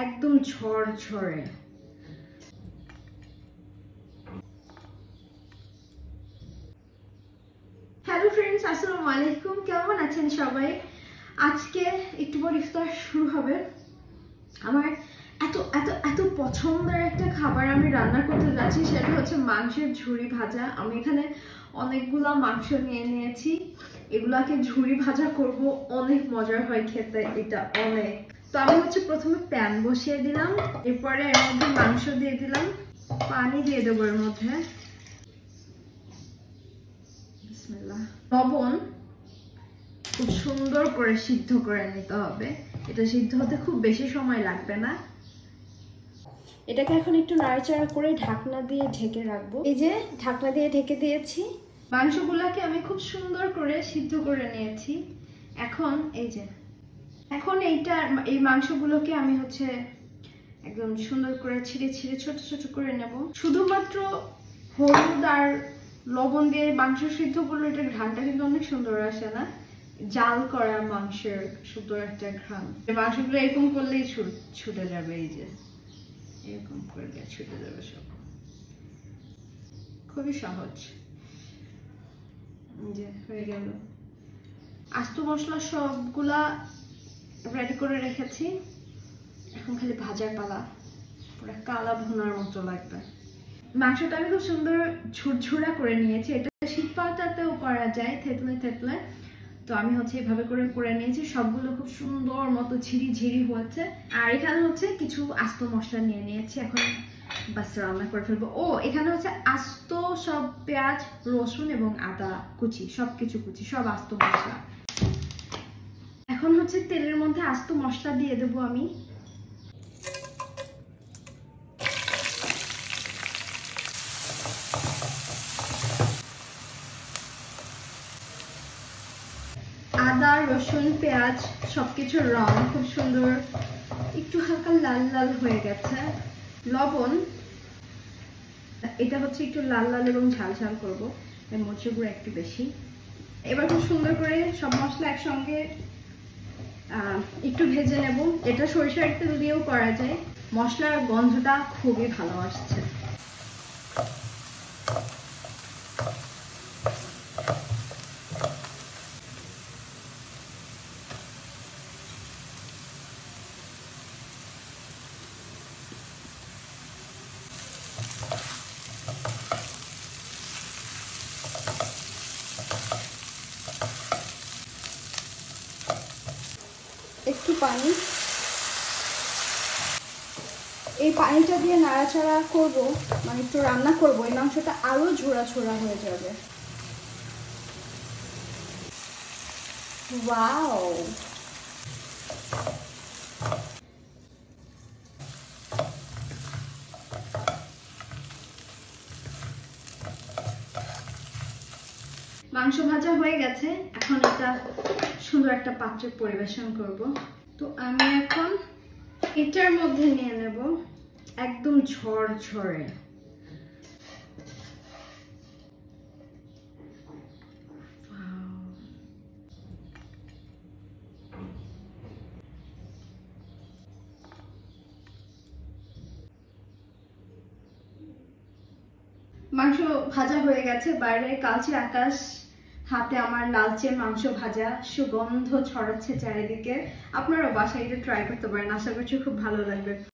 একদম ঝরঝরে। Hello friends, আসসালামু আলাইকুম। কেমন আছেন সবাই? আজকে একটু পর ইফতার শুরু হবে। আমার এত এত এত পছন্দের একটা খাবার আমি রান্না করতে যাচ্ছি, সেটা হচ্ছে মাংসের ঝুরি ভাজা। আমি এখানে অনেকগুলা মাংস নিয়ে নিয়েছি, এগুলাকে ঝুরি ভাজা করব। অনেক মজার হয় খেতে এটা, অনেক। তো আমি হচ্ছে প্রথমে প্যান বসিয়ে দিলাম, এরপরে এর মধ্যে মাংস দিয়ে দিলাম, পানি দিয়ে দেবো এর মধ্যে, লবণ। খুব সুন্দর করে সিদ্ধ করে নিতে হবে, এটা সিদ্ধ হতে খুব বেশি সময় লাগবে না। এটাকে এখন একটু নাড়াচাড়া করে ঢাকনা দিয়ে ঢেকে রাখবো। এই যে ঢাকনা দিয়ে ঢেকে দিয়েছি, মাংসগুলোকে আমি খুব সুন্দর করে সিদ্ধ করে নিয়েছি। এখন এই মাংসগুলোকে আমি হচ্ছে একদম সুন্দর করে ছিঁড়ে ছিঁড়ে ছোট ছোট করে নেব। শুধুমাত্র হলুদ আর লবণ দিয়ে মাংস সিদ্ধ করলে এটার ঘ্রাণটা কিন্তু অনেক সুন্দর আসে না? জাল করা মাংসের সুন্দর একটা ঘ্রাণ। মাংসগুলো এরকম করলেই ছুটে যাবে, এই যে এরকম করলে ছুটে যাবে সব। খুবই সহজ। যে হয়ে গেল, আস্ত মশলা সবগুলা রেডি করে রেখেছি। এখন খালি ভাজার পালা, পুরো কালা ভুনার মতো লাগবে। মাংসটা আমি খুব সুন্দর ঝুরঝুরা করে নিয়েছি। এটা শীত পাতাতেও করা যায়, থেতলে থেতলে। তো আমি হচ্ছে এভাবে করে নিয়েছি, সবগুলো খুব সুন্দর মতো ঝিরি ঝিরি হচ্ছে। আর এখানে হচ্ছে কিছু আস্ত মশলা নিয়ে নিয়েছি, এখন বাস রান্না করে ফেলবো। ও এখানে হচ্ছে আস্ত সব পেঁয়াজ, রসুন এবং আদা কুচি, সবকিছু কুচি, সব আস্ত মশলা। এখন হচ্ছে তেলের মধ্যে আস্ত মশলা দিয়ে দেবো আমি। আদা, রসুন, পেঁয়াজ সবকিছুর রং খুব সুন্দর একটু হালকা লাল লাল হয়ে গেছে। লবণ, এটা হচ্ছে একটু লাল লাল এবং ঝাল ঝাল করবো, মরিচের গুঁড়া একটু বেশি। এবার খুব সুন্দর করে সব মশলা একসঙ্গে একটু ভেজে নেব। এটা সরিষার তেল দিয়েও করা যায়। মশলার গন্ধটা খুবই ভালো আসছে। একটু পানি, এই পানিটা দিয়ে নাড়াচাড়া করব, মানে একটু রান্না করব, এই মাংসটা আরো ঝোড়া ঝোড়া হয়ে যাবে। ওয়াও, মাংস ভাজা হয়ে গেছে। এখন এটা সুন্দর একটা পাত্রে পরিবেশন করব। তো আমি এখন এটার মধ্যে নিয়ে নেব একদম ঝরঝরে। মাংস ভাজা হয়ে গেছে, বাইরে কালচে আকাশ, হাতে আমার লালচে মাংস ভাজা, সুগন্ধ ছড়াচ্ছে চারিদিকে। আপনারা বাসায় এটা ট্রাই করতে পারেন, আশা করছি খুব ভালো লাগবে।